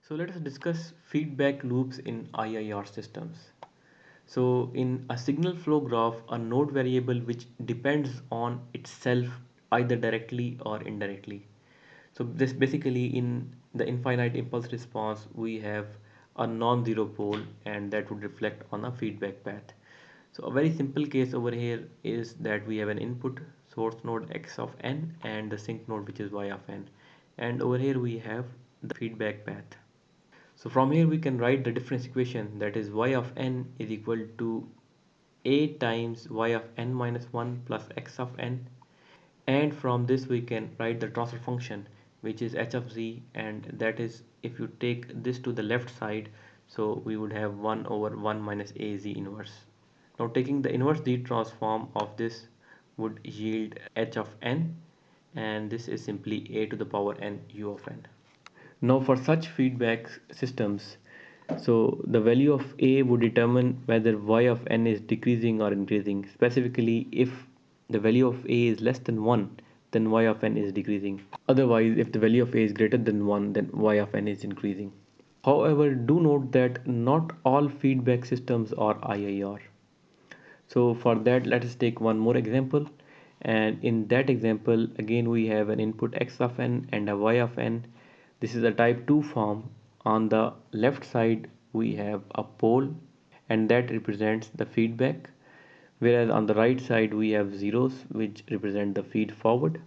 So let us discuss feedback loops in IIR systems. So in a signal flow graph, a node variable which depends on itself either directly or indirectly. So this basically in the infinite impulse response, we have a non-zero pole and that would reflect on a feedback path. So a very simple case over here is that we have an input source node x of n and the sink node which is y of n. And over here we have the feedback path. So from here we can write the difference equation, that is y of n is equal to a times y of n minus 1 plus x of n, and from this we can write the transfer function which is h of z, and that is if you take this to the left side, so we would have 1 over 1 minus a z inverse. Now taking the inverse z transform of this would yield h of n, and this is simply a to the power n u of n. Now for such feedback systems, so the value of a would determine whether y of n is decreasing or increasing. Specifically, if the value of a is less than 1, then y of n is decreasing. Otherwise, if the value of a is greater than 1, then y of n is increasing. However, do note that not all feedback systems are IIR. So for that, let us take one more example. And in that example, again, we have an input x of n and a y of n. This is a type 2 form. On the left side, we have a pole, and that represents the feedback. Whereas on the right side, we have zeros, which represent the feed forward.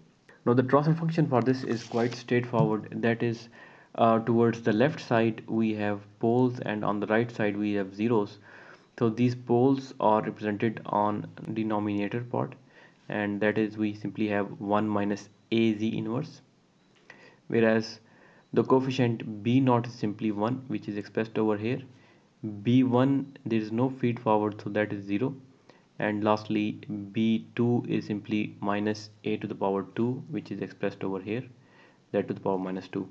Now the transfer function for this is quite straightforward. That is, towards the left side we have poles and on the right side we have zeros. So these poles are represented on denominator part, and that is we simply have 1 minus a z inverse, whereas the coefficient b naught is simply 1, which is expressed over here. b1, there is no feed forward, so that is 0, and lastly b2 is simply minus a to the power 2, which is expressed over here, that to the power minus 2.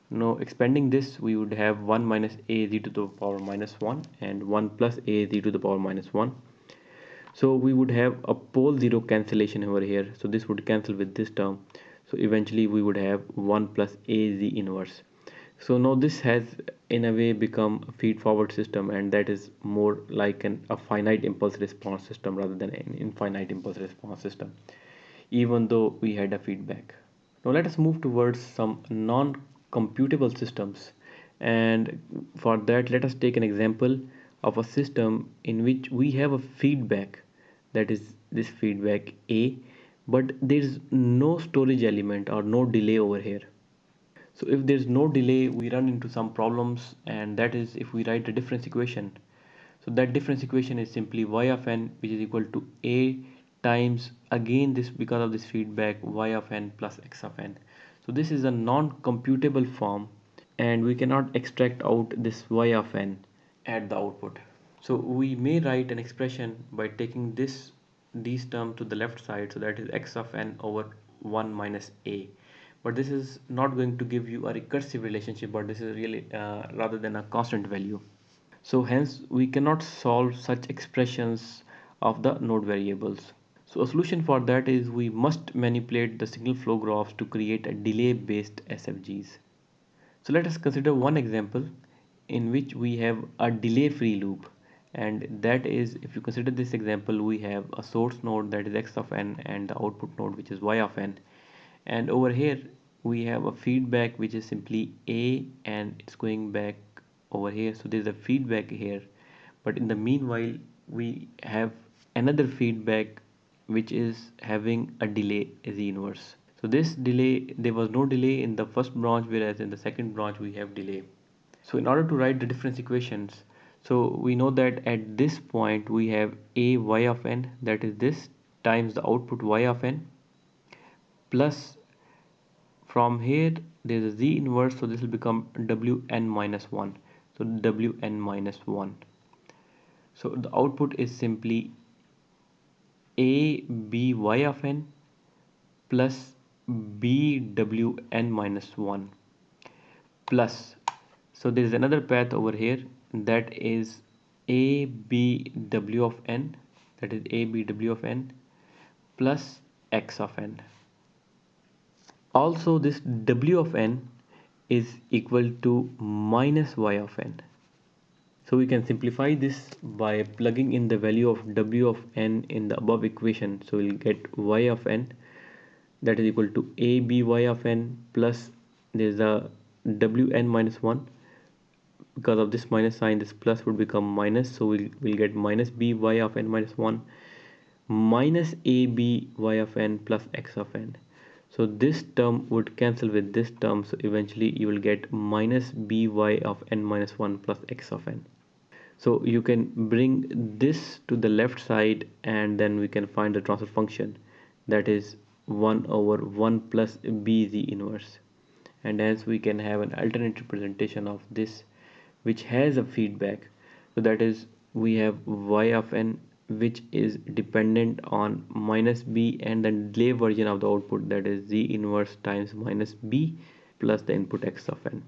Now expanding this, we would have 1 minus a z to the power minus 1 and 1 plus a z to the power minus 1. So we would have a pole 0 cancellation over here, so this would cancel with this term. So eventually we would have 1 plus a z inverse. So now this has in a way become a feed forward system, and that is more like a finite impulse response system rather than an infinite impulse response system, even though we had a feedback. Now let us move towards some non-computable systems, and for that let us take an example of a system in which we have a feedback, that is this feedback A, but there is no storage element or no delay over here. So if there's no delay, we run into some problems, and that is if we write the difference equation. So that difference equation is simply y of n, which is equal to a times, again this because of this feedback, y of n plus x of n. So this is a non-computable form, and we cannot extract out this y of n at the output. So we may write an expression by taking these terms to the left side, so that is x of n over 1 minus a. But this is not going to give you a recursive relationship, but this is really rather than a constant value. So hence we cannot solve such expressions of the node variables. So a solution for that is we must manipulate the signal flow graphs to create a delay based SFGs. So let us consider one example in which we have a delay free loop, and that is, if you consider this example, we have a source node that is x of n and the output node which is y of n, and over here we have a feedback which is simply a and it's going back over here, so there's a feedback here. But in the meanwhile we have another feedback which is having a delay z inverse. So this delay, there was no delay in the first branch, whereas in the second branch we have delay. So in order to write the difference equations, so we know that at this point we have a y of n, that is this, times the output y of n, plus from here there is a z inverse, so this will become wn minus 1. So wn minus 1. So the output is simply a by of n plus bwn minus 1 plus, so there is another path over here, that is abw of n, that is abw of n plus x of n. Also this w of n is equal to minus y of n. So we can simplify this by plugging in the value of w of n in the above equation. So we'll get y of n, that is equal to a b y of n, plus there's a wn minus 1. Because of this minus sign, this plus would become minus, so we'll get minus b y of n minus 1 minus a b y of n plus x of n. So this term would cancel with this term, so eventually you will get minus by of n minus 1 plus x of n. So you can bring this to the left side, and then we can find the transfer function, that is 1 over 1 plus bz inverse. And hence we can have an alternate representation of this which has a feedback. So that is, we have y of n which is dependent on minus b, and the delay version of the output, that is z inverse times minus b plus the input x of n.